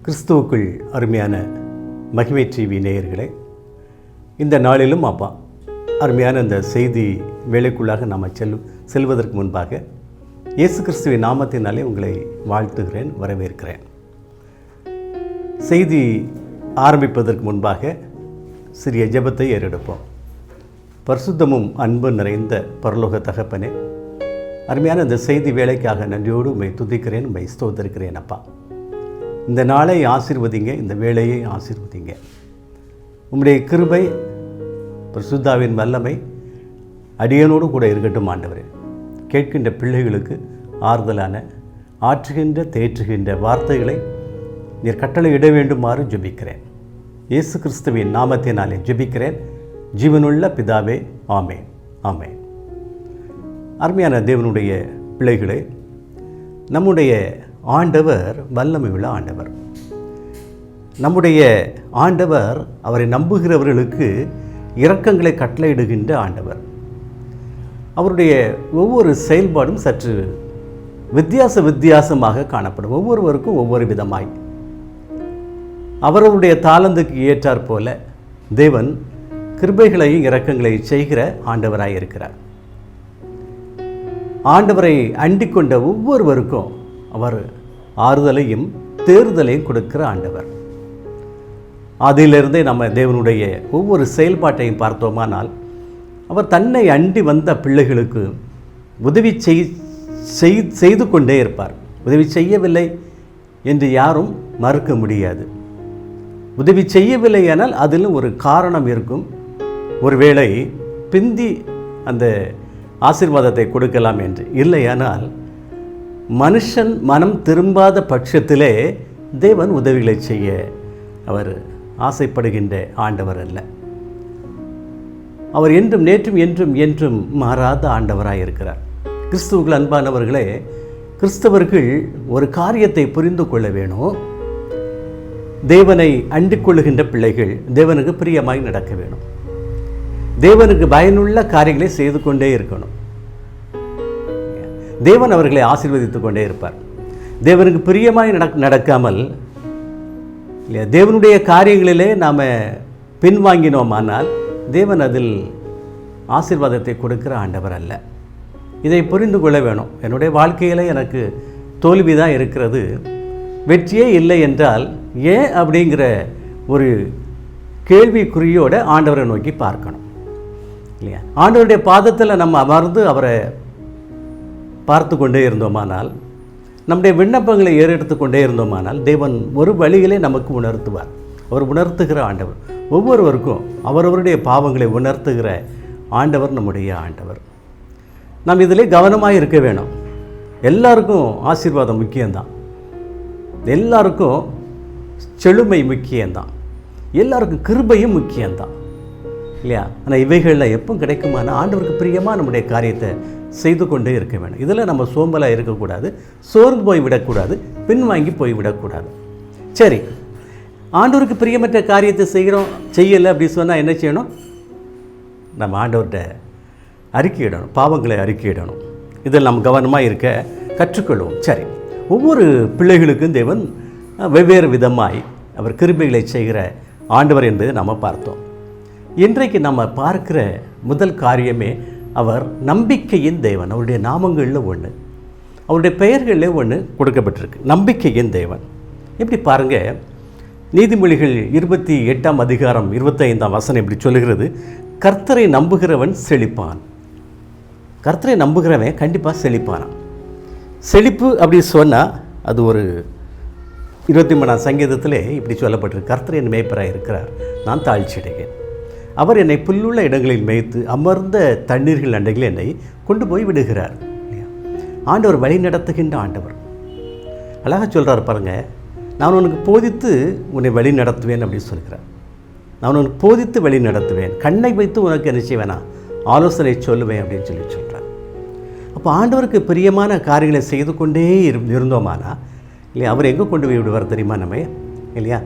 கிறிஸ்துவுக்குள் அருமையான மகிமை டிவி நேயர்களே, இந்த நாளிலும் அப்பா அருமையான இந்த செய்தி வேலைக்குள்ளாக நாம் செல்வதற்கு முன்பாக இயேசு கிறிஸ்துவின் நாமத்தினாலே உங்களை வாழ்த்துகிறேன், வரவேற்கிறேன். செய்தி ஆரம்பிப்பதற்கு முன்பாக சிறிய ஜெபத்தை ஏறெடுப்போம். பரிசுத்தமும் அன்பு நிறைந்த பரலோக தகப்பனே, அருமையான இந்த செய்தி வேலைக்காக நன்றியோடு உம்மை துதிக்கிறேன், உம்மை ஸ்தோத்திரிக்கிறேன். அப்பா, இந்த நாளை ஆசீர்வதிங்க, இந்த வேலையை ஆசீர்வதிங்க. உம்முடைய கிருபை பரிசுத்தாவின் வல்லமை அடியனோடு கூட இருக்கட்டும் ஆண்டவரே. கேட்கின்ற பிள்ளைகளுக்கு ஆறுதலான, ஆற்றுகின்ற, தேற்றுகின்ற வார்த்தைகளை நீர் கட்டளை இட வேண்டுமாறு ஜெபிக்கிறேன். இயேசு கிறிஸ்துவின் நாமத்தினாலே ஜெபிக்கிறேன், ஜீவனுள்ள பிதாவே, ஆமேன், ஆமேன். அருமையான தேவனுடைய பிள்ளைகளே, நம்முடைய ஆண்டவர் வல்லமை உள்ள ஆண்டவர். நம்முடைய ஆண்டவர் அவரை நம்புகிறவர்களுக்கு இரக்கங்களை கட்டளையிடுகின்ற ஆண்டவர். அவருடைய ஒவ்வொரு செயல்பாடும் சற்று வித்தியாசமாக காணப்படும். ஒவ்வொருவருக்கும் ஒவ்வொரு விதமாய் அவரவருடைய தாளந்துக்கு ஏற்றாற் போல தேவன் கிருபைகளையும் இரக்கங்களை செய்கிற ஆண்டவராய் இருக்கிறார். ஆண்டவரை அண்டிக் கொண்ட ஒவ்வொருவருக்கும் அவர் ஆறுதலையும் தேறுதலையும் கொடுக்கிற ஆண்டவர். அதிலிருந்தே நம்ம தேவனுடைய ஒவ்வொரு செயல்பாட்டையும் பார்த்தோமானால் அவர் தன்னை அண்டி வந்த பிள்ளைகளுக்கு உதவி செய்து கொண்டே இருப்பார். உதவி செய்யவில்லை என்று யாரும் மறுக்க முடியாது. உதவி செய்யவில்லை ஆனால் அதிலும் ஒரு காரணம் இருக்கும். ஒருவேளை பிந்தி அந்த ஆசீர்வாதத்தை கொடுக்கலாம் என்று. இல்லையானால் மனுஷன் மனம் திரும்பாத பட்சத்திலே தேவன் உதவிகளை செய்ய அவர் ஆசைப்படுகின்ற ஆண்டவர் அல்ல. அவர் என்றும் நேற்றும் என்றும் மாறாத ஆண்டவராக இருக்கிறார். கிறிஸ்துவுக்குள் அன்பானவர்களே, கிறிஸ்தவர்கள் ஒரு காரியத்தை புரிந்து கொள்ள வேணும். தேவனை அண்டிக் கொள்ளுகின்ற பிள்ளைகள் தேவனுக்கு பிரியமாய் நடக்க வேணும். தேவனுக்கு பயனுள்ள காரியங்களை செய்து கொண்டே இருக்கணும். தேவன் அவர்களை ஆசீர்வதித்துக் கொண்டே இருப்பார். தேவனுக்கு பிரியமாய் நடக்காமல் இல்லையா, தேவனுடைய காரியங்களிலே நாம் பின்வாங்கினோமானால் தேவன் அதில் ஆசீர்வாதத்தை கொடுக்கிற ஆண்டவர் அல்ல. இதை புரிந்து கொள்ள வேணும். என்னுடைய வாழ்க்கையில் எனக்கு தோல்வி தான் இருக்கிறது, வெற்றியே இல்லை என்றால் ஏன் அப்படிங்கிற ஒரு கேள்விக்குறியோடு ஆண்டவரை நோக்கி பார்க்கணும் இல்லையா. ஆண்டவருடைய பாதத்தில் நம்ம அமர்ந்து அவரை பார்த்து கொண்டே இருந்தோமானால், நம்முடைய விண்ணப்பங்களை ஏறெடுத்து கொண்டே இருந்தோமானால் தேவன் ஒரு வழியிலே நமக்கு உணர்த்துவார். அவர் உணர்த்துகிற ஆண்டவர். ஒவ்வொருவருக்கும் அவரவருடைய பாவங்களை உணர்த்துகிற ஆண்டவர் நம்முடைய ஆண்டவர். நாம் இதிலே கவனமாக இருக்க வேணும். எல்லாருக்கும் ஆசீர்வாதம் முக்கியம்தான், எல்லாருக்கும் செழுமை முக்கியம்தான், எல்லாருக்கும் கிருபையும் முக்கியம்தான் இல்லையா. ஆனால் இவைகளில் எப்போ கிடைக்குமான ஆண்டவருக்கு பிரியமாக நம்முடைய காரியத்தை செய்து கொண்டே இருக்க வேணும். இதில் நம்ம சோம்பலாக இருக்கக்கூடாது, சோர்ந்து போய் விடக்கூடாது, பின்வாங்கி போய் விடக்கூடாது. சரி, ஆண்டவருக்கு பிரியமற்ற காரியத்தை செய்யலை அப்படின்னு சொன்னால் என்ன செய்யணும்? நம்ம ஆண்டவர்கிட்ட அறிக்கையிடணும், பாவங்களை அறிக்கையிடணும். இதில் நம்ம கவனமாக இருக்க கற்றுக்கொள்வோம். சரி, ஒவ்வொரு பிள்ளைகளுக்கும் தேவன் வெவ்வேறு விதமாய் அவர் கிருபைகளை செய்கிற ஆண்டவர் என்பதை நம்ம பார்த்தோம். இன்றைக்கு நம்ம பார்க்கிற முதல் காரியமே அவர் நம்பிக்கையின் தேவன். அவருடைய நாமங்களில் ஒன்று, அவருடைய பெயர்களில் ஒன்று கொடுக்கப்பட்டிருக்கு, நம்பிக்கையின் தேவன். எப்படி பாருங்கள், நீதிமொழிகள் 28ஆம் அதிகாரம் 25ஆம் வசனம் இப்படி சொல்லுகிறது, கர்த்தரை நம்புகிறவன் செழிப்பான். கர்த்தரை நம்புகிறவன் கண்டிப்பாக செழிப்பானான். செழிப்பு அப்படி சொன்னால் அது ஒரு 23ஆம் சங்கீதத்திலே இப்படி சொல்லப்பட்டிருக்கு, கர்த்தர் என் மேய்ப்பராக இருக்கிறார், நான் தாழ்ச்சி அடைகிறேன். அவர் என்னை புல்லுள்ள இடங்களில் மேய்த்து அமர்ந்த தண்ணீர்கள் அண்டைகளில் என்னை கொண்டு போய் விடுகிறார். ஆண்டவர் வழி நடத்துகின்ற ஆண்டவர். அழகாக சொல்கிறார் பாருங்கள், நான் உனக்கு போதித்து உன்னை வழி நடத்துவேன் அப்படின்னு சொல்கிறார். நான் உனக்கு போதித்து வழி நடத்துவேன், கண்ணை வைத்து உனக்கு என்ன செய்வேனா ஆலோசனை சொல்லுவேன் அப்படின்னு சொல்கிறார். அப்போ ஆண்டவருக்கு பிரியமான காரியங்களை செய்து கொண்டே இருந்தோமானா இல்லையா, அவர் எங்கே கொண்டு போய் விடுவார் தெரியுமா? நம்ம இல்லையா,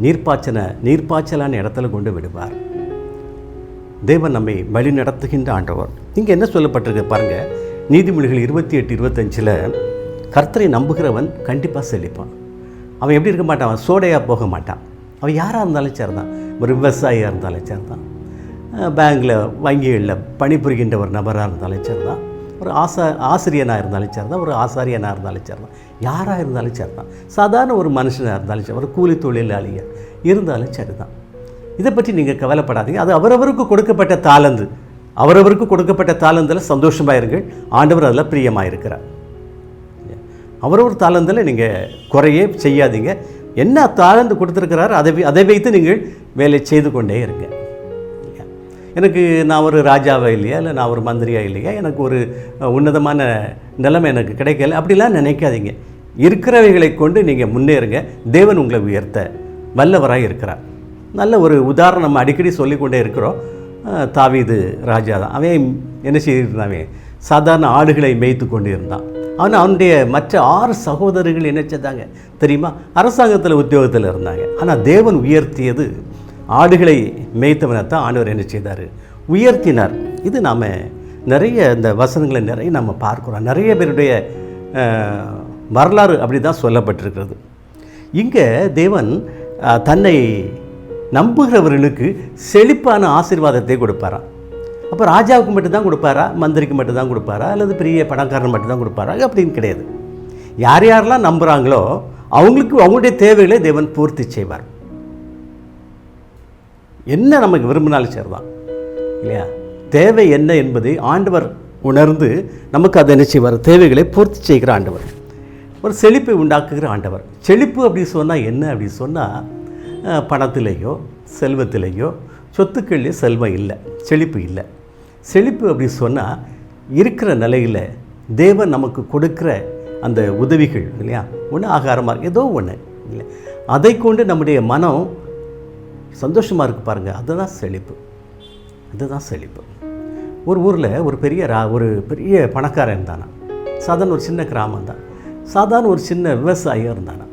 நீர்ப்பாய்ச்சலான இடத்துல கொண்டு விடுவார். தேவன் நம்மை வழி நடத்துகின்ற ஆண்டவர். இங்கே என்ன சொல்லப்பட்டிருக்கு பாருங்கள், நீதிமொழிகள் 28-25 கர்த்தரை நம்புகிறவன் கண்டிப்பாக செழிப்பான். அவன் எப்படி இருக்க மாட்டான், அவன் சோடையாக போக மாட்டான். அவன் யாராக இருந்தாலும் சரிதான், ஒரு விவசாயியாக இருந்தாலும் சரிதான், பேங்கில் வங்கிகளில் பணிபுரிகின்ற ஒரு நபராக இருந்தாலும் சரிதான், ஒரு ஆசிரியனாக இருந்தாலும் சரிதான், ஒரு ஆசாரியனாக இருந்தாலும் சரிதான், யாராக இருந்தாலும் சரிதான், சாதாரண ஒரு மனுஷனாக இருந்தாலும் சரி, ஒரு கூலி தொழிலாளியாக இருந்தாலும் சரிதான். இதை பற்றி நீங்கள் கவலைப்படாதீங்க. அது அவரவருக்கு கொடுக்கப்பட்ட தாளந்து, அவரவருக்கு கொடுக்கப்பட்ட தாளந்தில் சந்தோஷமாக இருங்கள். ஆண்டவர் அதில் பிரியமாக இருக்கிறார். அவரவர் தாளந்தில் நீங்கள் குறையே செய்யாதீங்க. என்ன தாளந்து கொடுத்துருக்கிறாரோ அதை வைத்து நீங்கள் வேலை செய்து கொண்டே இருங்க. எனக்கு நான் ஒரு ராஜாவா இல்லையா, இல்லை நான் ஒரு மந்திரியாக இல்லையா, எனக்கு ஒரு உன்னதமான நிலைமை எனக்கு கிடைக்கல, அப்படிலாம் நினைக்காதீங்க. இருக்கிறவைகளை கொண்டு நீங்கள் முன்னேறுங்க. தேவன் உங்களை உயர்த்த வல்லவராக இருக்கிறார். நல்ல ஒரு உதாரணம் நம்ம அடிக்கடி சொல்லிக்கொண்டே இருக்கிறோம். தாவீது ராஜா தான். அவன் என்ன செய்திருந்தான், சாதாரண ஆடுகளை மேய்த்து கொண்டு இருந்தான். அவனுடைய மற்ற 6 சகோதரர்கள் என்ன செய்தாங்க தெரியுமா, அரசாங்கத்தில் உத்தியோகத்தில் இருந்தாங்க. ஆனால் தேவன் உயர்த்தியது ஆடுகளை மேய்த்தவனைத்தான் ஆண்டவர் என்ன செய்தார், உயர்த்தினார். இது நாம் நிறைய இந்த வசனங்களை நிறைய நம்ம பார்க்குறோம். நிறைய பேருடைய வரலாறு அப்படி தான் சொல்லப்பட்டிருக்கிறது. இங்கே தேவன் தன்னை நம்புகிறவர்களுக்கு செழிப்பான ஆசீர்வாதத்தை கொடுப்பாராம். அப்போ ராஜாவுக்கு மட்டும்தான் கொடுப்பாரா, மந்திரிக்கு மட்டும்தான் கொடுப்பாரா, அல்லது பெரிய பணக்காரன் மட்டும்தான் கொடுப்பாரா அப்படின்னு கிடையாது. யார் யாரெல்லாம் நம்புகிறாங்களோ அவங்களுக்கு அவங்களுடைய தேவைகளை தேவன் பூர்த்தி செய்வார். என்ன நமக்கு விரும்பினாலும் சரிதான் இல்லையா, தேவை என்ன என்பதை ஆண்டவர் உணர்ந்து நமக்கு அதை என்ன செய்வார், தேவைகளை பூர்த்தி செய்கிற ஆண்டவர், ஒரு செழிப்பை உண்டாக்குகிற ஆண்டவர். செழிப்பு அப்படி சொன்னால் என்ன அப்படி சொன்னால், பணத்திலேயோ செல்வத்திலேயோ சொத்துக்கள்லேயோ செல்வம் இல்லை, செழிப்பு இல்லை. செழிப்பு அப்படி சொன்னால் இருக்கிற நிலையில் தேவன் நமக்கு கொடுக்குற அந்த உதவிகள் இல்லையா, ஒன்று ஆகாரமாக ஏதோ ஒன்று இல்லை, அதை கொண்டு நம்முடைய மனம் சந்தோஷமாக இருக்குது பாருங்கள், அதுதான் செழிப்பு. அதுதான் செழிப்பு. ஒரு ஊரில் ஒரு பெரிய பணக்காரன் இருந்தானா. சாதாரண ஒரு சின்ன கிராமம் தான், சாதாரண ஒரு சின்ன விவசாயியாக இருந்தானா.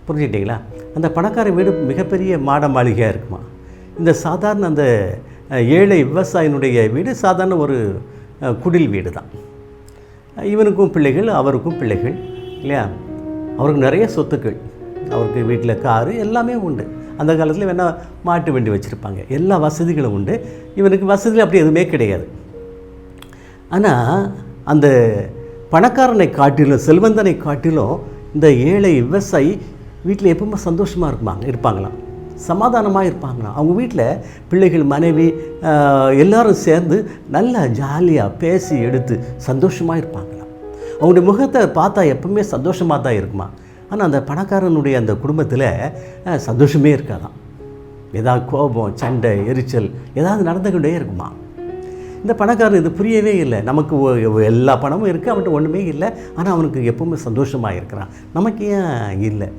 புரிஞ்சுக்கிட்டீங்களா? அந்த பணக்காரன் வீடு மிகப்பெரிய மாட மாளிகையாக இருக்குமா. இந்த சாதாரண அந்த ஏழை விவசாயினுடைய வீடு சாதாரண ஒரு குடில் வீடு தான். இவனுக்கும் பிள்ளைகள், அவருக்கும் பிள்ளைகள் இல்லையா, அவருக்கு நிறைய சொத்துக்கள், அவருக்கு வீட்டில் காரு எல்லாமே உண்டு. அந்த காலத்தில் வேணால் மாட்டு வண்டி வச்சுருப்பாங்க, எல்லா வசதிகளும் உண்டு. இவனுக்கு வசதிகள் அப்படி எதுவுமே கிடையாது. ஆனால் அந்த பணக்காரனை காட்டிலும் செல்வந்தனை காட்டிலும் இந்த ஏழை விவசாயி வீட்டில் எப்பவுமே சந்தோஷமாக இருப்பாங்களாம், சமாதானமாக இருப்பாங்களாம். அவங்க வீட்டில் பிள்ளைகள், மனைவி எல்லாரும் சேர்ந்து நல்லா ஜாலியாக பேசி எடுத்து சந்தோஷமாக இருப்பாங்களாம். அவங்களுடைய முகத்தை பார்த்தா எப்பவுமே சந்தோஷமாக தான் இருக்குமா. ஆனால் அந்த பணக்காரனுடைய அந்த குடும்பத்தில் சந்தோஷமே இருக்காதான். ஏதாவது கோபம், சண்டை, எரிச்சல் ஏதாவது நடந்துக்கிட்டே இருக்குமா. இந்த பணக்காரன் இது புரியவே இல்லை. நமக்கு எல்லா பணமும் இருக்குது, அவன்கிட்ட ஒன்றுமே இல்லை, ஆனால் அவனுக்கு எப்பவுமே சந்தோஷமாக இருக்கிறான். நமக்கு ஏன் இல்லை?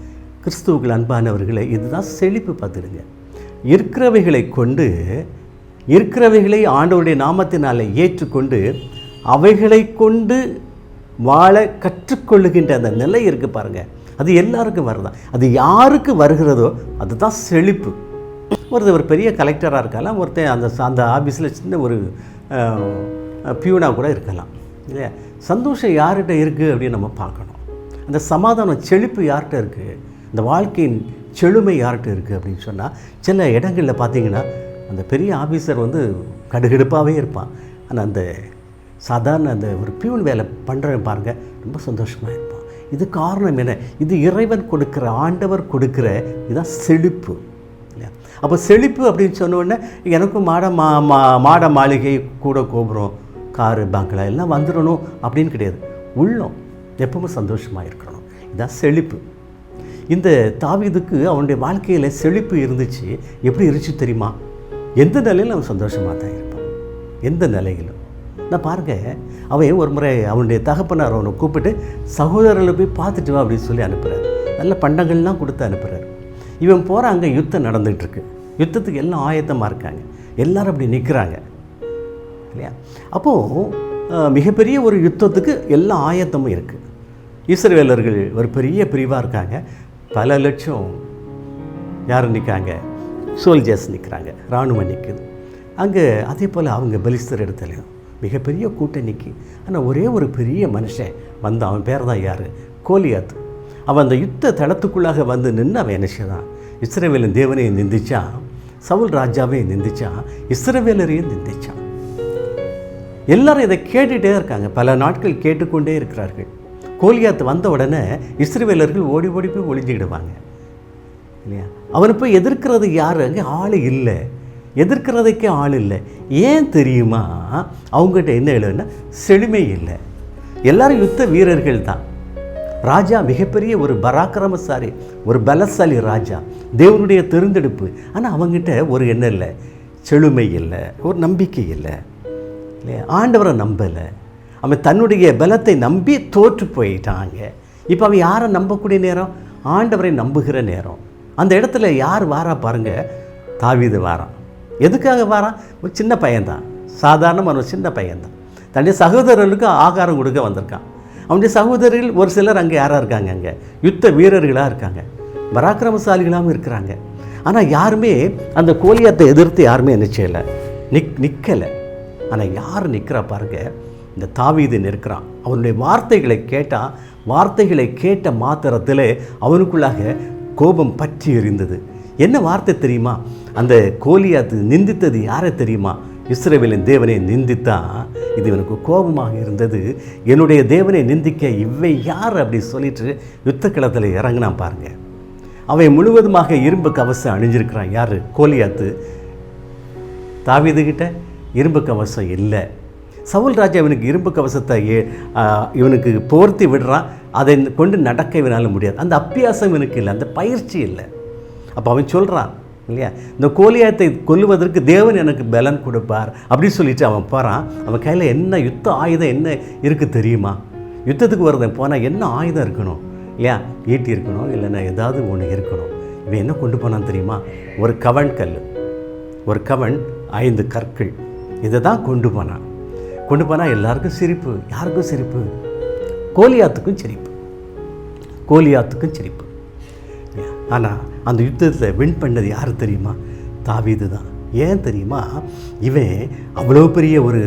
கிறிஸ்துவுக்குள் அன்பானவர்களை, இதுதான் செழிப்பு. பார்த்துடுங்க, இருக்கிறவைகளை கொண்டு, இருக்கிறவைகளை ஆண்டவருடைய நாமத்தினால் ஏற்றுக்கொண்டு அவைகளை கொண்டு வாழ கற்றுக்கொள்ளுகின்ற அந்த நிலை இருக்குது பாருங்கள், அது எல்லாருக்கும் வருதான். அது யாருக்கு வருகிறதோ அதுதான் செழிப்பு. ஒரு பெரிய கலெக்டராக இருக்கலாம், ஒருத்தன் அந்த ஆஃபீஸில் சின்ன ஒரு பியூனாக கூட இருக்கலாம் இல்லையா. சந்தோஷம் யார்கிட்ட இருக்குது அப்படின்னு நம்ம பார்க்கணும். அந்த சமாதானம், செழிப்பு யார்கிட்ட இருக்குது, இந்த வாழ்க்கையின் செழுமை யார்கிட்ட இருக்குது அப்படின்னு சொன்னால், சில இடங்களில் பார்த்தீங்கன்னா அந்த பெரிய ஆஃபீஸர் கடுகடுப்பாகவே இருப்பான். ஆனால் அந்த சாதாரண அந்த ஒரு பியூன் வேலை பண்ணுறவன் பாருங்கள் ரொம்ப சந்தோஷமாக இருப்பான். இது காரணம் என்ன? இது இறைவன் கொடுக்குற, ஆண்டவர் கொடுக்குற இதுதான் செழிப்பு இல்லையா. அப்போ செழிப்பு அப்படின்னு சொன்னோடனே எனக்கும் மாட மாளிகை, கூட கோபுரம், காரு, பங்களா எல்லாம் வந்துடணும் அப்படின்னு கிடையாது. உள்ளம் எப்பவுமே சந்தோஷமாக இருக்கணும், இதுதான் செழிப்பு. இந்த தாவீதுக்கு அவனுடைய வாழ்க்கையில் செழிப்பு இருந்துச்சு. எப்படி இருந்துச்சு தெரியுமா? எந்த நிலையிலும் அவன் சந்தோஷமாக தான் இருப்பான், எந்த நிலையிலும். நான் பாருங்கள், அவன் ஒரு முறை அவனுடைய தகப்பனார் அவனை கூப்பிட்டு சகோதரர்களை போய் பார்த்துட்டு வா அப்படின்னு சொல்லி அனுப்புகிறார். நல்ல பண்டங்கள்லாம் கொடுத்து அனுப்புகிறார். இவன் போகிற அங்கே யுத்தம் நடந்துகிட்ருக்கு. யுத்தத்துக்கு எல்லாம் ஆயத்தமாக இருக்காங்க, எல்லோரும் அப்படி நிற்கிறாங்க இல்லையா. அப்போது மிகப்பெரிய ஒரு யுத்தத்துக்கு எல்லா ஆயத்தமும் இருக்குது. இஸ்ரவேலர்கள் ஒரு பெரிய பிரிவாக இருக்காங்க, பல லட்சம் யாரும் நிற்காங்க, சோல்ஜர்ஸ் நிற்கிறாங்க, இராணுவம் நிற்குது அங்கே. அதே போல் அவங்க பெலிஸ்தர் இடத்துலையும் மிகப்பெரிய கூட்டம் நிற்கி. ஆனால் ஒரே ஒரு பெரிய மனுஷன் அவன் பேர் தான் யார்? கோலியாத். அவன் அந்த யுத்த தளத்துக்குள்ளாக வந்து நின்று அவன் என்ன செய்தான்? இஸ்ரவேலின் தேவனையை நிந்திச்சான், சவுல் ராஜாவை நிந்திச்சான், இஸ்ரவேலரையும் நிந்திச்சான். எல்லாரும் இதை கேட்டுகிட்டே இருக்காங்க, பல நாட்கள் கேட்டுக்கொண்டே இருக்கிறார்கள். கோலியாத் வந்த உடனே இஸ்ரவேலர்கள் ஓடி ஓடி போய் ஒளிஞ்சிக்கிடுவாங்க இல்லையா? அவனை போய் எதிர்க்கிறது யார்? அங்கே ஆள் இல்லை, எதிர்க்கிறதுக்கே ஆள் இல்லை. ஏன் தெரியுமா? அவங்ககிட்ட என்ன இல்லைன்னா செழுமை இல்லை. எல்லாரும் யுத்த வீரர்கள் தான். ராஜா மிகப்பெரிய ஒரு பராக்கிரமசாலி, ஒரு பலசாலி ராஜா, தேவனுடைய தெரிந்தெடுப்பு. ஆனால் அவங்ககிட்ட ஒரு என்ன இல்லை, செழுமை இல்லை, ஒரு நம்பிக்கை இல்லை இல்லையா? ஆண்டவரை நம்பலை. அவன் தன்னுடைய பலத்தை நம்பி தோற்று போயிட்டாங்க. இப்போ அவன் யாரை நம்பக்கூடிய நேரம்? ஆண்டவரை நம்புகிற நேரம். அந்த இடத்துல யார் வாரா பாருங்க? தாவீது வாரான். எதுக்காக வாரான்? ஒரு சின்ன பையன்தான், சாதாரணமான ஒரு சின்ன பையன்தான். தன்னுடைய சகோதரர்களுக்கு ஆகாரம் கொடுக்க வந்திருக்கான். அவனுடைய சகோதரர்கள் ஒரு சிலர் அங்கே யாராக இருக்காங்க? அங்கே யுத்த வீரர்களாக இருக்காங்க, பராக்கிரமசாலிகளாகவும் இருக்கிறாங்க. ஆனால் யாருமே அந்த கோலியாத்தை எதிர்த்து யாருமே என்ன செய்யலை, நிற்கலை. ஆனால் யார் நிற்கிறா பாருங்க? இந்த தாவீது நிற்கிறான். அவனுடைய வார்த்தைகளை கேட்டால், வார்த்தைகளை கேட்ட மாத்திரத்தில் அவனுக்குள்ளாக கோபம் பற்றி எறிந்தது. என்ன வார்த்தை தெரியுமா? அந்த கோலியாத்து நிந்தித்தது யாரை தெரியுமா? இஸ்ரவேலின் தேவனை நிந்தித்தா. இது இவனுக்கு கோபமாக இருந்தது. என்னுடைய தேவனை நிந்திக்க இவை யார் அப்படி சொல்லிட்டு யுத்த களத்தில் இறங்கினான் பாருங்க. அவன் முழுவதுமாக இரும்பு கவசம் அணிஞ்சிருக்கிறான். யார்? கோலியாத்து. தாவீதுகிட்ட இரும்பு கவசம் இல்லை. சவுல் ராஜா இவனுக்கு இரும்பு கவசத்தை இவனுக்கு போர்த்தி விடுறான். அதை கொண்டு நடக்க இவனால் முடியாது. அந்த அப்பியாசம் இவனுக்கு இல்லை, அந்த பயிற்சி இல்லை. அப்போ அவன் சொல்கிறான் இல்லையா, இந்த கோலியாத்தை கொல்லுவதற்கு தேவன் எனக்கு பலன் கொடுப்பார் அப்படின்னு சொல்லிட்டு அவன் போகிறான். அவன் கையில் என்ன யுத்த ஆயுதம் என்ன இருக்குது தெரியுமா? யுத்தத்துக்கு வரதை போனால் என்ன ஆயுதம் இருக்கணும் இல்லையா? ஈட்டி இருக்கணும், இல்லைன்னா ஏதாவது ஒன்று இருக்கணும். இவன் என்ன கொண்டு போனான் தெரியுமா? ஒரு கவன் கல், ஒரு கவன், 5 கற்கள், இதை தான் கொண்டு போனான். கொண்டு போனால் எல்லாருக்கும் சிரிப்பு. யாருக்கும் சிரிப்பு? கோலியாத்துக்கும் சிரிப்பு, கோலியாத்துக்கும் சிரிப்பு. ஆனால் அந்த யுத்தத்தில் வின் பண்ணது யார் தெரியுமா? தாவீது தான். ஏன் தெரியுமா? இவன் அவ்வளோ பெரிய ஒரு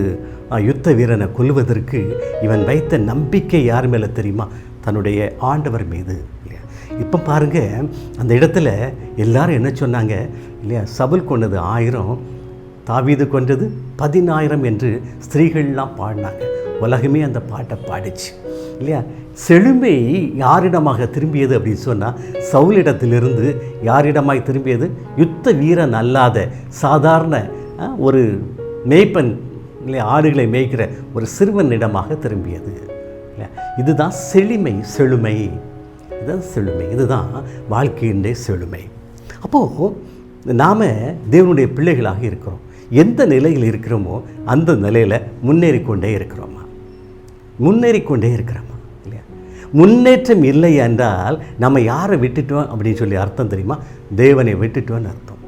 யுத்த வீரனை கொல்வதற்கு இவன் வைத்த நம்பிக்கை யார் மேலே தெரியுமா? தன்னுடைய ஆண்டவர் மீது இல்லையா? இப்போ பாருங்கள், அந்த இடத்துல எல்லாரும் என்ன சொன்னாங்க இல்லையா? சவுல் கொண்டது 1000, தாவீது கொண்டது 10000 என்று ஸ்திரீகள்லாம் பாடினாங்க. உலகமே அந்த பாட்டை பாடிச்சு இல்லையா? செழுமை யாரிடமாக திரும்பியது அப்படின்னு சொன்னால், சவுலிடத்திலிருந்து யாரிடமாய் திரும்பியது? யுத்த வீரன் அல்லாத சாதாரண ஒரு மேய்ப்பன் இல்லையா, ஆடுகளை மேய்க்கிற ஒரு சிறுவனிடமாக திரும்பியது இல்லையா? இதுதான் செழுமை. செழுமை இதுதான் செழுமை. இதுதான் வாழ்க்கையினுடைய செழுமை. அப்போது நாம் தேவனுடைய பிள்ளைகளாக இருக்கிறோம். எந்த நிலையில் இருக்கிறோமோ அந்த நிலையில் முன்னேறிக்கொண்டே இருக்கிறோமா? முன்னேறிக்கொண்டே இருக்கிறோமா இல்லையா? முன்னேற்றம் இல்லை என்றால் நம்ம யாரை விட்டுட்டோம் அப்படின்னு சொல்லி அர்த்தம் தெரியுமா? தேவனை விட்டுட்டோன்னு அர்த்தம்.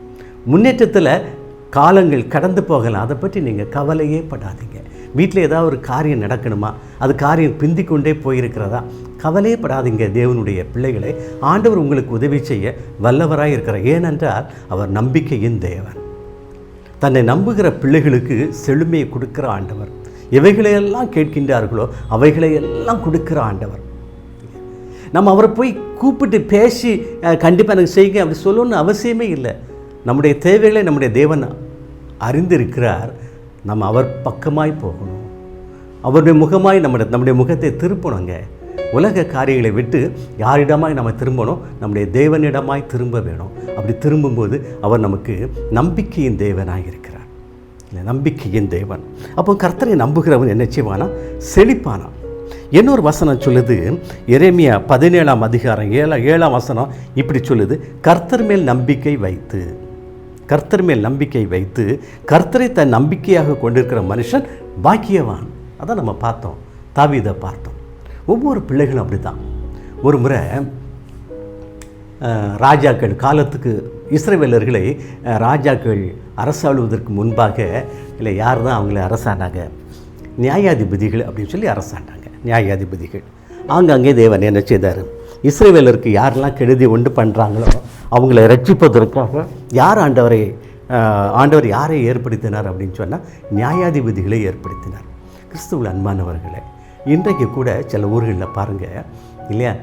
முன்னேற்றத்தில் காலங்கள் கடந்து போகலாம், அதை பற்றி நீங்கள் கவலையே படாதீங்க. வீட்டில் ஏதாவது ஒரு காரியம் நடக்கணுமா, அது காரியம் பிந்தி கொண்டே போயிருக்கிறதா, கவலையே படாதீங்க. தேவனுடைய பிள்ளைகளை ஆண்டவர் உங்களுக்கு உதவி செய்ய வல்லவராக இருக்கிறார். ஏனென்றால் அவர் நம்பிக்கையின் தேவன். தன்னை நம்புகிற பிள்ளைகளுக்கு செழுமையை கொடுக்கிற ஆண்டவர். எவைகளையெல்லாம் கேட்கின்றார்களோ அவைகளையெல்லாம் கொடுக்கிற ஆண்டவர். நம்ம அவரை போய் கூப்பிட்டு பேசி கண்டிப்பாக எனக்கு செய்யுங்க அப்படி சொல்லணும்னு அவசியமே இல்லை. நம்முடைய தேவைகளை நம்முடைய தேவன் அறிந்திருக்கிறார். நம்ம அவர் பக்கமாய் போகணும், அவருடைய முகமாய் நம்முடைய முகத்தை திருப்பணுங்க. உலக காரியங்களை விட்டு யாரிடமாய் நம்ம திரும்பணும்? நம்முடைய தேவனிடமாய் திரும்ப வேணும். அப்படி திரும்பும்போது அவர் நமக்கு நம்பிக்கையின் தேவனாக இருக்கிறார். இல்லை, நம்பிக்கையின் தேவன். அப்போ கர்த்தரை நம்புகிறவன் என்ன செய்வானா? செழிப்பானான். இன்னொரு வசனம் சொல்லுது, எரேமியா 17ஆம் அதிகாரம் 7ஆம் வசனம் இப்படி சொல்லுது, கர்த்தர் மேல் நம்பிக்கை வைத்து, கர்த்தர் மேல் நம்பிக்கை வைத்து கர்த்தரை தன் நம்பிக்கையாக கொண்டிருக்கிற மனுஷன் பாக்கியவான். அதான் நம்ம பார்த்தோம், தாவீதை பார்த்தோம். ஒவ்வொரு பிள்ளைகளும் அப்படி தான். ஒரு முறை ராஜாக்கள் காலத்துக்கு இஸ்ரவேலர்களை ராஜாக்கள் அரசாளுவதற்கு முன்பாக இல்லை, யார் தான் அவங்கள அரசாண்டாங்க? நியாயாதிபதிகள் அப்படின்னு சொல்லி அரசாண்டாங்க. நியாயாதிபதிகள் ஆங்காங்கே தேவன் என்ன செய்தார்? இஸ்ரவேலருக்கு யாரெல்லாம் கெடுதி உண்டு பண்ணுறாங்களோ அவங்கள ரட்சிப்பதற்காக ஆண்டவர் யாரை ஏற்படுத்தினார் அப்படின்னு சொன்னால் நியாயாதிபதிகளை ஏற்படுத்தினார். கிறிஸ்துவில் அன்பானவர்களே, இன்றைக்கு கூட சில ஊர்களில் பாருங்கள் இல்லையா,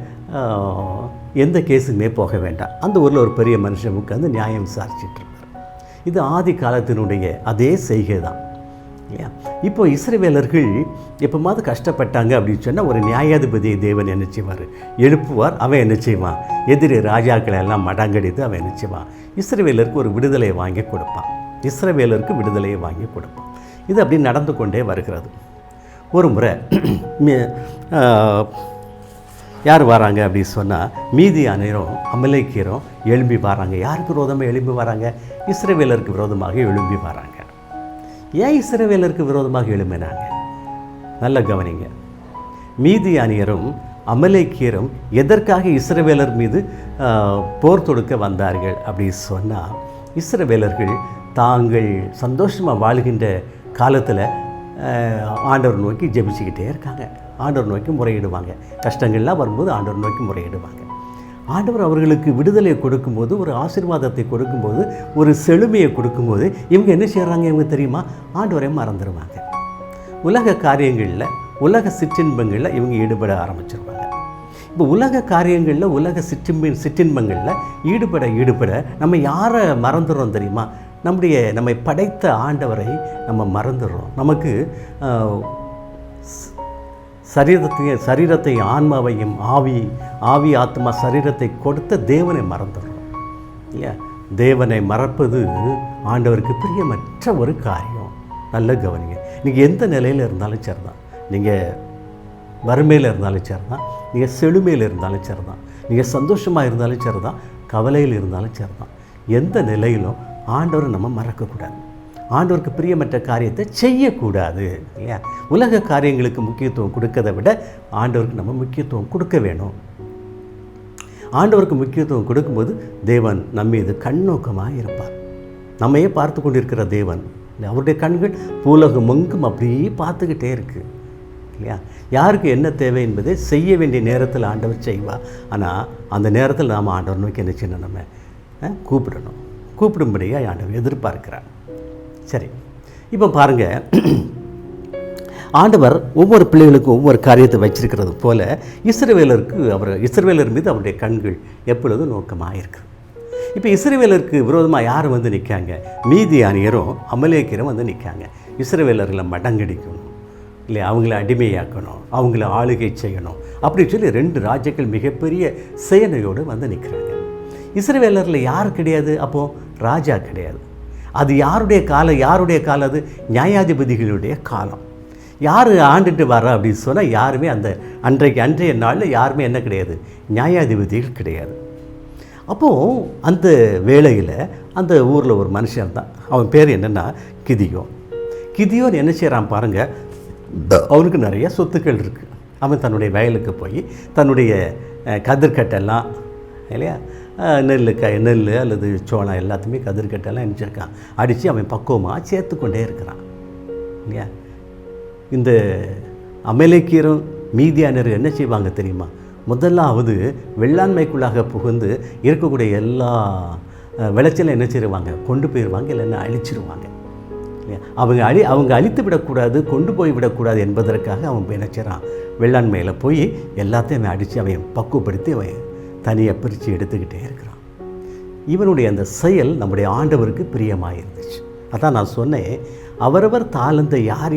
எந்த கேஸுக்குமே போக வேண்டாம். அந்த ஊரில் ஒரு பெரிய மனுஷன் உட்காந்து நியாயம் விசாரிச்சுட்டு இருப்பார். இது ஆதி காலத்தினுடைய அதே செய்கை தான் இல்லையா? இப்போ இஸ்ரவேலர்கள் எப்போமாவது கஷ்டப்பட்டாங்க அப்படின்னு சொன்னால் ஒரு நியாயாதிபதியை தேவன் என்ன செய்வார்? எழுப்புவார். அவன் என்ன செய்வான்? எதிரி ராஜாக்களை எல்லாம் மடங்கடித்து அவன் என்ன செய்வான்? இஸ்ரவேலருக்கு ஒரு விடுதலையை வாங்கி கொடுப்பான். இஸ்ரவேலருக்கு விடுதலையை வாங்கி கொடுப்பான். இது அப்படி நடந்து கொண்டே வருகிறது. ஒரு முறை யார் வராங்க அப்படின்னு சொன்னால் மீதியானரும் அமலேக்கியரும் எழும்பி வராங்க. யாருக்கு விரோதமாக எழும்பி வராங்க? இஸ்ரவேலருக்கு விரோதமாக எழும்பி வராங்க. ஏன் இஸ்ரவேலருக்கு விரோதமாக எழும்பினாங்க? நல்ல கவனிங்க. மீதியானியரும் அமலேக்கியரும் எதற்காக இஸ்ரவேலர் மீது போர் தொடுக்க வந்தார்கள் அப்படின்னு சொன்னால், இஸ்ரவேலர்கள் தாங்கள் சந்தோஷமாக வாழ்கின்ற காலத்தில் ஆண்டவர் நோக்கி ஜெபிச்சுக்கிட்டே இருக்காங்க. ஆண்டவர் நோக்கி முறையிடுவாங்க. கஷ்டங்கள்லாம் வரும்போது ஆண்டவர் நோக்கி முறையிடுவாங்க. ஆண்டவர் அவர்களுக்கு விடுதலையை கொடுக்கும்போது, ஒரு ஆசீர்வாதத்தை கொடுக்கும்போது, ஒரு செழுமையை கொடுக்கும்போது இவங்க என்ன செய்கிறாங்க? இவங்க தெரியுமா? ஆண்டவரை மறந்துடுவாங்க. உலக காரியங்களில், உலக சிற்றின்பங்களில் இவங்க ஈடுபட ஆரம்பிச்சிருவாங்க. இப்போ உலக காரியங்களில், உலக சிற்றின்பங்களில் ஈடுபட நம்ம யாரை மறந்துடுறோம் தெரியுமா? நம்மை படைத்த ஆண்டவரை நம்ம மறந்துடுறோம். நமக்கு சரீரத்தை ஆன்மாவையும் ஆவி ஆத்மா சரீரத்தை கொடுத்த தேவனை மறந்துடுறோம் இல்லையா? தேவனை மறப்பது ஆண்டவருக்கு பிரியமற்ற ஒரு காரியம். நல்ல கவனிங்க. நீங்கள் எந்த நிலையில் இருந்தாலும் சரிதான், நீங்கள் வறுமையில் இருந்தாலும் சரிதான், நீங்கள் செழுமையில் இருந்தாலும் சரிதான், நீங்கள் சந்தோஷமாக இருந்தாலும் சரிதான், கவலையில் இருந்தாலும் சரிதான், எந்த நிலையிலும் ஆண்டவரை நம்ம மறக்கக்கூடாது. ஆண்டவருக்கு பிரியமற்ற காரியத்தை செய்யக்கூடாது இல்லையா? உலக காரியங்களுக்கு முக்கியத்துவம் கொடுக்கறதை விட ஆண்டவருக்கு நம்ம முக்கியத்துவம் கொடுக்க வேணும். ஆண்டவருக்கு முக்கியத்துவம் கொடுக்கும்போது தேவன் நம்மீது கண்ணோக்கமாக இருப்பார். நம்மையே பார்த்து கொண்டிருக்கிற தேவன், அவருடைய கண்கள் பூலகம் எங்கும் அப்படியே பார்த்துக்கிட்டே இருக்குது இல்லையா? யாருக்கு என்ன தேவை என்பதை செய்ய வேண்டிய நேரத்தில் ஆண்டவர் செய்வார். ஆனால் அந்த நேரத்தில் நாம் ஆண்டவர் நோக்கி என்ன செய்யணும்? நம்ம கூப்பிடும்படியாக ஆண்டவர் எதிர்பார்க்கிறார். சரி, இப்போ பாருங்கள், ஆண்டவர் ஒவ்வொரு பிள்ளைகளுக்கும் ஒவ்வொரு காரியத்தை வச்சிருக்கிறது போல இஸ்ரவேலர் மீது அவருடைய கண்கள் எப்பொழுதும் நோக்கமாக இருக்குது. இப்போ இஸ்ரவேலருக்கு விரோதமாக யார் வந்து நிற்காங்க? மீதியானியரும் அமலேக்கியரும் வந்து நிற்காங்க. இஸ்ரவேலர்களை மடங்கடிக்கணும் இல்லை, அவங்கள அடிமையாக்கணும், அவங்கள ஆளுகை செய்யணும் அப்படின்னு சொல்லி 2 ராஜ்யங்கள் மிகப்பெரிய சேனையோடு வந்து நிற்கிறாங்க. இஸ்ரவேலரில் யார் கிடையாது? அப்போது ராஜா கிடையாது. அது யாருடைய காலம்? அது நியாயாதிபதிகளுடைய காலம். யார் ஆண்டுட்டு வர்றா அப்படின்னு சொன்னால் யாருமே அன்றைய நாளில் யாருமே என்ன கிடையாது? நியாயாதிபதிகள் கிடையாது. அப்போது அந்த வேளையில் அந்த ஊரில் ஒரு மனுஷன் தான், அவன் பேர் என்னென்னா கிதியோன் என்ன செய்கிறான் பாருங்கள். அவனுக்கு நிறைய சொத்துக்கள் இருக்குது. அவன் தன்னுடைய வயலுக்கு போய் தன்னுடைய கதிர்கட்டெல்லாம் இல்லையா, நெல் அல்லது சோளம் எல்லாத்தையுமே கதிர்கட்டெல்லாம் நினச்சிருக்கான். அடித்து அவன் பக்குவமாக சேர்த்து கொண்டே இருக்கிறான் இல்லையா? இந்த அமலேக்கியரும் மீதியானரும் என்ன செய்வாங்க தெரியுமா? முதலாவது வெள்ளாண்மைக்குள்ளாக புகுந்து இருக்கக்கூடிய எல்லா விளைச்சலும் என்ன செய்வாங்க? கொண்டு போயிடுவாங்க, இல்லைன்னா அழிச்சிருவாங்க இல்லையா? அவங்க அழித்து விடக்கூடாது, கொண்டு போய் விடக்கூடாது என்பதற்காக அவன் என்ன செய்கிறான்? வெள்ளாண்மையில் போய் எல்லாத்தையும் அவன் அடித்து அவன் பக்குவப்படுத்தி அவன் தனியாக பிரித்து எடுத்துக்கிட்டே இருக்கிறான். இவனுடைய அந்த செயல் நம்முடைய ஆண்டவருக்கு பிரியமாக இருந்துச்சு. அதான் நான் சொன்னேன், அவரவர் தாளந்தை யார்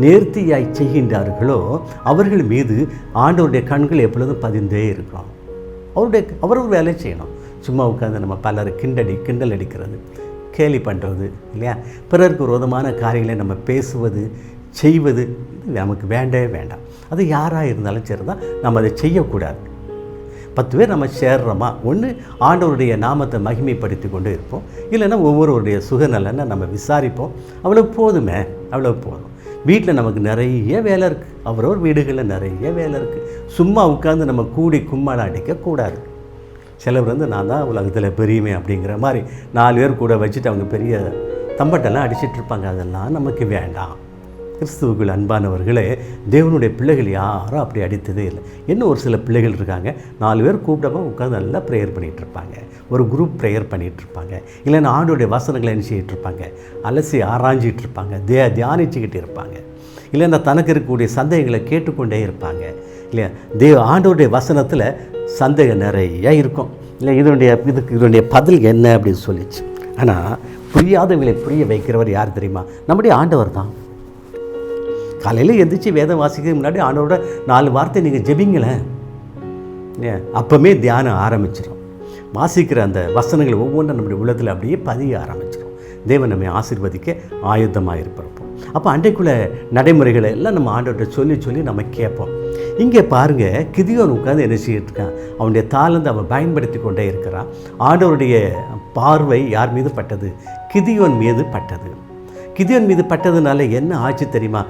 நேர்த்தியாய் செய்கின்றார்களோ அவர்கள் மீது ஆண்டவருடைய கண்கள் எப்பொழுதும் பதிந்தே இருக்கும். அவரவர் வேலை செய்யணும். சும்மா உட்காந்து நம்ம பலர் கிண்டல் அடிக்கிறது, கேலி பண்ணுறது இல்லையா? பிறருக்கு விரோதமான காரியங்களை நம்ம பேசுவது, செய்வது நமக்கு வேண்டவே வேண்டாம். அது யாராக இருந்தாலும் சரி தான், நம்ம அதை செய்யக்கூடாது. 10 பேர் நம்ம சேர்றோமா, ஒன்று ஆண்டவருடைய நாமத்தை மகிமைப்படுத்தி கொண்டு இருப்போம், இல்லைன்னா ஒவ்வொருவருடைய சுகநலனை நம்ம விசாரிப்போம். அவ்வளோ போதும். வீட்டில் நமக்கு நிறைய வேலை இருக்குது, அவரவர் வீடுகளில் நிறைய வேலை இருக்குது. சும்மா உட்காந்து நம்ம கூடி கும்மாளம் அடிக்கக்கூடாது. சிலர் வந்து நான் தான் உலகத்தில் பெரியமே அப்படிங்கிற மாதிரி 4 பேர் கூட வச்சுட்டு அவங்க பெரிய தம்பட்டெல்லாம் அடிச்சிட்ருப்பாங்க. அதெல்லாம் நமக்கு வேண்டாம். கிறிஸ்துவுக்குள் அன்பானவர்களே, தேவனுடைய பிள்ளைகள் யாரும் அப்படி அடித்ததே இல்லை. இன்னும் ஒரு சில பிள்ளைகள் இருக்காங்க, 4 பேர் கூப்பிட்டப்போ உட்காந்து நல்லா ப்ரேயர் பண்ணிகிட்ருப்பாங்க, ஒரு குரூப் ப்ரேயர் பண்ணிகிட்ருப்பாங்க, இல்லைன்னா ஆண்டோடைய வசனங்களை என்ன செய்யிட்ருப்பாங்க, அலசி ஆராய்ஞ்சிகிட்டு இருப்பாங்க, தியானிச்சுக்கிட்டு இருப்பாங்க, இல்லைன்னா தனக்கு இருக்கக்கூடிய சந்தேகங்களை கேட்டுக்கொண்டே இருப்பாங்க இல்லையா? ஆண்டோடைய வசனத்தில் சந்தேகம் நிறைய இருக்கும். இல்லை இதனுடைய பதில் என்ன அப்படின்னு சொல்லிச்சு. ஆனால் புரியாதவங்களை புரிய வைக்கிறவர் யார் தெரியுமா? நம்முடைய ஆண்டவர் தான். காலையில் எந்திரிச்சு வேதம் வாசிக்கிறதுக்கு முன்னாடி ஆண்டவரோட 4 வார்த்தை நீங்கள் ஜெபிங்களேன், அப்போவே தியானம் ஆரம்பிச்சிடும். வாசிக்கிற அந்த வசனங்கள் ஒவ்வொன்றும் நம்முடைய உள்ளத்தில் அப்படியே பதிய ஆரம்பிச்சிடும். தேவன் நம்மை ஆசீர்வதிக்க ஆயுதமாக இருப்போம். அப்போ அன்றைக்குள்ள நடைமுறைகளை எல்லாம் நம்ம ஆண்டவர்கிட்ட சொல்லி நம்ம கேட்போம். இங்கே பாருங்கள், கிதியோன் உட்காந்து என்ன செய்யிட்டு இருக்கான்? அவனுடைய தாளந்து அவன் பயன்படுத்தி கொண்டே இருக்கிறான். ஆண்டவருடைய பார்வை யார் மீது பட்டது? கிதியோன் மீது பட்டது. கிதியோன் மீது பட்டதுனால என்ன ஆச்சு தெரியுமா?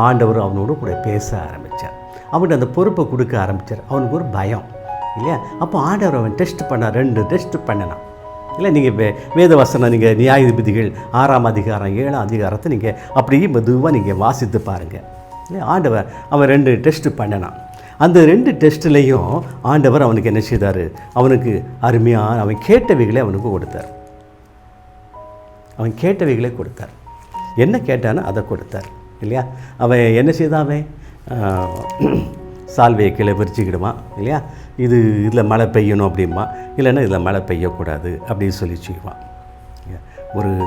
ஆண்டவர் அவனோடு கூட பேச ஆரம்பித்தார். அவன்கிட்ட அந்த பொறுப்பை கொடுக்க ஆரம்பித்தார். அவனுக்கு ஒரு பயம் இல்லையா? அப்போ ஆண்டவர் அவன் டெஸ்ட் பண்ணான். 2 டெஸ்ட் பண்ணினான். இல்லை, நீங்கள் வேத வசனம், நீங்கள் நியாயாதிபதிகள் 6ஆம் அதிகாரம் 7ஆம் அதிகாரத்தை நீங்கள் அப்படியே மெதுவாக நீங்கள் வாசித்து பாருங்கள். இல்லை, ஆண்டவர் அவன் 2 டெஸ்ட்டு பண்ணினான். அந்த 2 டெஸ்ட்லேயும் ஆண்டவர் அவனுக்கு என்ன செய்தார்? அவனுக்கு அருமையான அவன் கேட்டவைகளை அவனுக்கு கொடுத்தார். அவன் கேட்டவைகளை கொடுத்தார். என்ன கேட்டானோ அதை கொடுத்தார் இல்லையா? அவன் என்ன செய்தான்? அவன் சால்வையை கீழே விரிச்சிக்கிடுவான் இல்லையா? இதில் மழை பெய்யணும் அப்படிமா, இல்லைன்னா இதில் மழை பெய்யக்கூடாது அப்படின்னு சொல்லி செய்வான்.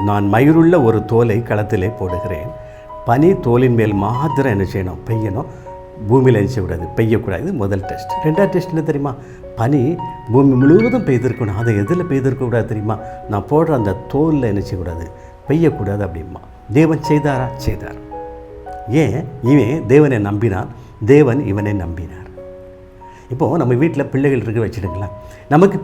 நான் மயிருள்ள ஒரு தோலை களத்திலே போடுகிறேன், பனி தோலின் மேல் மாத்திரம் என்ன செய்யணும்? பெய்யணும், பூமியில் என்ன செய்யக்கூடாது? பெய்யக்கூடாது. இது முதல் டெஸ்ட். 2ஆவது டெஸ்ட் என்ன தெரியுமா? பனி பூமி முழுவதும் பெய்திருக்கணும். அதை எதில் பெய்திருக்கக்கூடாது தெரியுமா? நான் போடுற அந்த தோலில் என்ன செய்யக்கூடாது? பெய்யக்கூடாது அப்படிமா. தேவன் செய்தாரா? செய்தார். ஏன்? இவன் தேவனை நம்பினான், தேவன் இவனை நம்பினார். இப்போது நம்ம வீட்டில் பிள்ளைகள் இருக்க வச்சுடுங்களேன். நமக்கு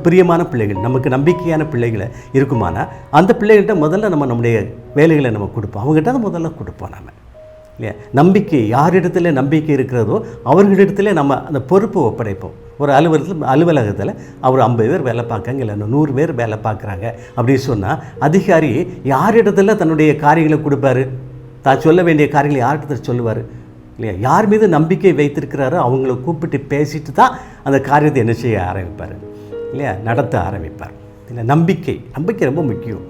பிரியமான பிள்ளைகள், நமக்கு நம்பிக்கையான பிள்ளைகளை இருக்குமானா அந்த பிள்ளைகள்கிட்ட முதல்ல நம்முடைய வேலைகளை நம்ம கொடுப்போம். அவங்ககிட்ட தான் முதல்ல கொடுப்போம் நம்ம இல்லையா? நம்பிக்கை யாரிடத்துல நம்பிக்கை இருக்கிறதோ அவர்களிடத்துல நம்ம அந்த பொறுப்பை ஒப்படைப்போம். ஒரு அலுவலகத்தில் அவர் 50 பேர் வேலை பார்க்காங்க, இல்லை 100 பேர் வேலை பார்க்குறாங்க அப்படின்னு சொன்னால் அதிகாரி யாரிடத்துல தன்னுடைய காரியங்களை கொடுப்பாரு? தான் சொல்ல வேண்டிய காரியங்களை யார்கிட்ட சொல்லுவார் இல்லையா? யார் மீது நம்பிக்கை வைத்திருக்கிறாரோ அவங்கள கூப்பிட்டு பேசிட்டு தான் அந்த காரியத்தை என்ன செய்ய ஆரம்பிப்பார் இல்லையா? நடத்த ஆரம்பிப்பார் இல்லை? நம்பிக்கை ரொம்ப முக்கியம்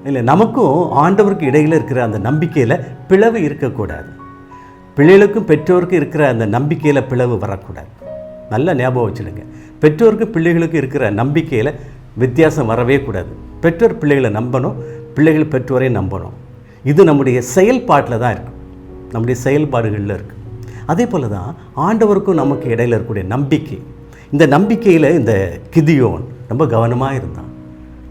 இல்லை? நமக்கும் ஆண்டவருக்கு இடையில் இருக்கிற அந்த நம்பிக்கையில் பிளவு இருக்கக்கூடாது. பிள்ளைகளுக்கும் பெற்றோருக்கும் இருக்கிற அந்த நம்பிக்கையில் பிளவு வரக்கூடாது. நல்லா ஞாபகம் வச்சுடுங்க. பெற்றோருக்கும் பிள்ளைகளுக்கும் இருக்கிற நம்பிக்கையில் வித்தியாசம் வரவே கூடாது. பெற்றோர் பிள்ளைகளை நம்பணும், பிள்ளைகள் பெற்றோரை நம்பணும். இது நம்முடைய செயல்பாட்டில் தான் இருக்குது, நம்முடைய செயல்பாடுகளில் இருக்குது. அதே போல் தான் ஆண்டவருக்கும் நமக்கு இடையில் இருக்கக்கூடிய நம்பிக்கை. இந்த நம்பிக்கையில் இந்த கிதியோன் ரொம்ப கவனமாக இருந்தான்.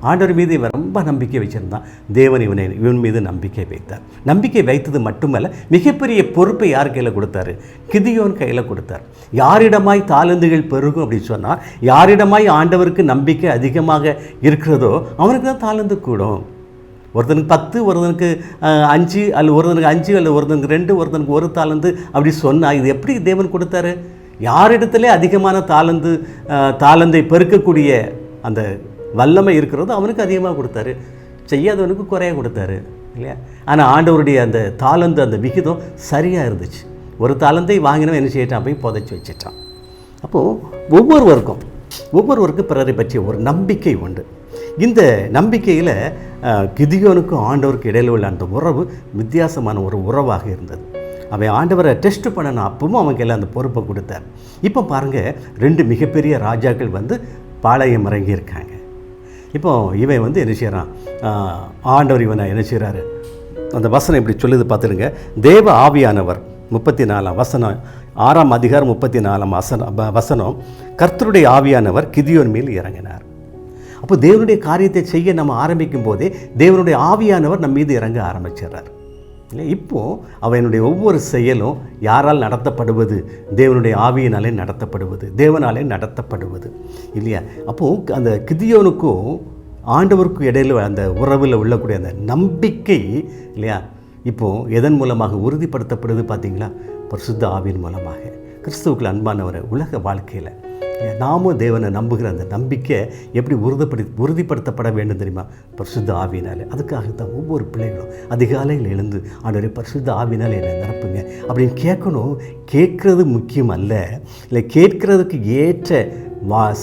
ஆண்டவர் மீது இவன் ரொம்ப நம்பிக்கை வச்சுருந்தான். தேவன் இவன் மீது நம்பிக்கை வைத்தார். நம்பிக்கை வைத்தது மட்டுமல்ல, மிகப்பெரிய பொறுப்பை யார் கையில் கொடுத்தாரு? கிதியோன் கையில் கொடுத்தார். யாரிடமாய் தாளந்துகள் பெருகும் அப்படின்னு சொன்னால், யாரிடமாய் ஆண்டவருக்கு நம்பிக்கை அதிகமாக இருக்கிறதோ அவனுக்கு தான் தாளந்து கூடும். ஒருத்தனுக்கு 10, ஒருத்தனுக்கு 5, அல்ல ஒருத்தனுக்கு 5, அல்ல ஒருத்தனுக்கு 2, ஒருத்தனுக்கு 1 தாளந்து அப்படி சொன்னால் இது எப்படி தேவன் கொடுத்தாரு? யாரிடத்துல அதிகமான தாளந்தை பெருக்கக்கூடிய அந்த வல்லமை இருக்கிறதோ அவனுக்கு அதிகமாக கொடுத்தாரு, செய்யாதவனுக்கு குறையாக கொடுத்தாரு இல்லையா? ஆனால் ஆண்டவருடைய அந்த தாளந்து அந்த விகிதம் சரியாக இருந்துச்சு. ஒரு தாளந்தை வாங்கினவன் என்ன செய்யிட்டான்? போய் புதைச்சி வச்சிட்டான். அப்போது ஒவ்வொருவருக்கும் பிறரை பற்றிய ஒரு நம்பிக்கை உண்டு. இந்த நம்பிக்கையில் கிதியோனுக்கும் ஆண்டவருக்கு இடையில் உள்ள அந்த உறவு வித்தியாசமான ஒரு உறவாக இருந்தது. அவன் ஆண்டவரை டெஸ்ட் பண்ணணும், அப்பவும் அவனுக்கு எல்லாம் அந்த பொறுப்பை கொடுத்தார். இப்போ பாருங்கள், 2 மிகப்பெரிய ராஜாக்கள் வந்து பாளையம் இறங்கியிருக்காங்க. இப்போ இவன் என்ன செய்கிறான்? ஆண்டவர் இவனை என்ன செய்கிறாரு? அந்த வசனம் இப்படி சொல்லுது பார்த்துருங்க. தேவ ஆவியானவர் 34ஆம் வசனம், 6ஆம் அதிகாரம் 34ஆம் வசனம், கர்த்தருடைய ஆவியானவர் கிதியோன் மேல் இறங்கினார். அப்போ தேவனுடைய காரியத்தை செய்ய நம்ம ஆரம்பிக்கும் போதே தேவனுடைய ஆவியானவர் நம்ம மீது இறங்க ஆரம்பிச்சிடுறார் இல்லை? இப்போது அவனுடைய ஒவ்வொரு செயலும் யாரால் நடத்தப்படுவது? தேவனுடைய ஆவியினாலே நடத்தப்படுவது, தேவனாலே நடத்தப்படுவது இல்லையா? அப்போது அந்த கிதியோனுக்கும் ஆண்டவருக்கும் இடையில் அந்த உறவில் உள்ளக்கூடிய அந்த நம்பிக்கை இல்லையா, இப்போது எதன் மூலமாக உறுதிப்படுத்தப்படுது பார்த்தீங்களா? பரிசுத்த ஆவியின் மூலமாக. கிறிஸ்துவுக்குள் அன்பானவரை, உலக வாழ்க்கையில் நாமும் தேவனை நம்புகிற அந்த நம்பிக்கை எப்படி உறுதிப்படுத்தப்பட வேண்டும் தெரியுமா? பரிசுத்த ஆவியினாலே. அதுக்காகத்தான் ஒவ்வொரு பிள்ளைகளும் அதிகாலையில் எழுந்து ஆண்டவரே பரிசுத்த ஆவியினால் என்னை நிரப்புங்க அப்படின்னு கேட்கணும். கேட்குறது முக்கியம் அல்ல, இல்லை கேட்குறதுக்கு ஏற்ற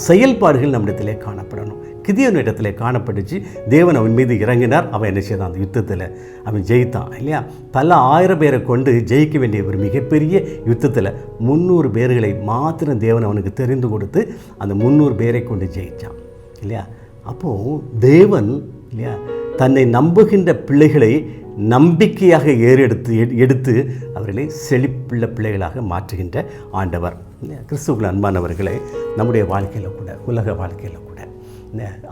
செயல்பாடுகள் நம்மிடத்திலே காணப்படணும். கிதியோனிடத்தில் காணப்பட்டுச்சு. தேவன் அவன் மீது இறங்கினார். அவன் என்ன செய்தான்? அந்த யுத்தத்தில் அவன் ஜெயித்தான் இல்லையா? பல 1000 பேரை கொண்டு ஜெயிக்க வேண்டிய ஒரு மிகப்பெரிய யுத்தத்தில் 300 பேர்களை மாத்திரம் தேவன் அவனுக்கு தெரிந்து கொடுத்து அந்த 300 பேரை கொண்டு ஜெயித்தான் இல்லையா? அப்போது தேவன் இல்லையா தன்னை நம்புகின்ற பிள்ளைகளை நம்பிக்கையாக எடுத்து அவர்களை செழிப்புள்ள பிள்ளைகளாக மாற்றுகின்ற ஆண்டவர். கிறிஸ்துவுக்குள் அன்பானவர்களே, நம்முடைய வாழ்க்கையில் கூட, உலக வாழ்க்கையில் கூட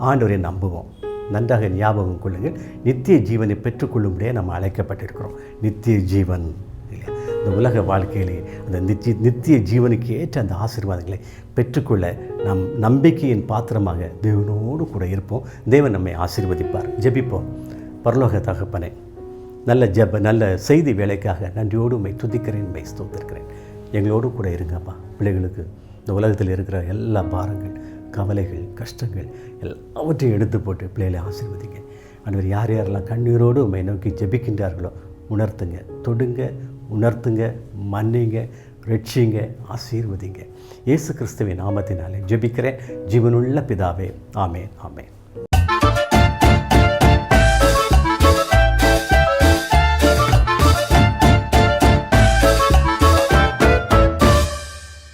ஆண்டவரை நம்புவோம். நன்றாக ஞாபகம் கொள்ளுங்கள், நித்திய ஜீவனை பெற்றுக்கொள்ளும்படியே நம்ம அழைக்கப்பட்டிருக்கிறோம். நித்திய ஜீவன் இல்லையா? இந்த உலக வாழ்க்கையிலே அந்த நித்திய ஜீவனுக்கு ஏற்ற அந்த ஆசீர்வாதங்களை பெற்றுக்கொள்ள நாம் நம்பிக்கையின் பாத்திரமாக தேவனோடு கூட இருப்போம். தேவன் நம்மை ஆசீர்வதிப்பார். ஜெபிப்போம். பரலோக தகப்பனே, நல்ல செய்தி வேலைக்காக நன்றியோடு உம்மை துதிக்கிறேன், உம்மை ஸ்தோத்திருக்கிறேன். எங்களோடு கூட இருங்கப்பா. பிள்ளைகளுக்கு இந்த உலகத்தில் இருக்கிற எல்லா பாரங்கள், கவலைகள், கஷ்டங்கள் எல்லாவற்றையும் எடுத்து போட்டு பிள்ளைகளை ஆசீர்வதிங்க. ஆண்டவர், யார் யாரெல்லாம் கண்ணீரோடு உம்மை நோக்கி ஜெபிக்கின்றார்களோ உணர்த்துங்க, தொடுங்க, உணர்த்துங்க, மன்னிங்க, ரட்சிங்க, ஆசீர்வதிங்க. இயேசு கிறிஸ்துவின் நாமத்தினாலே ஜெபிக்கிறேன் ஜீவனுள்ள பிதாவே. ஆமேன், ஆமேன்.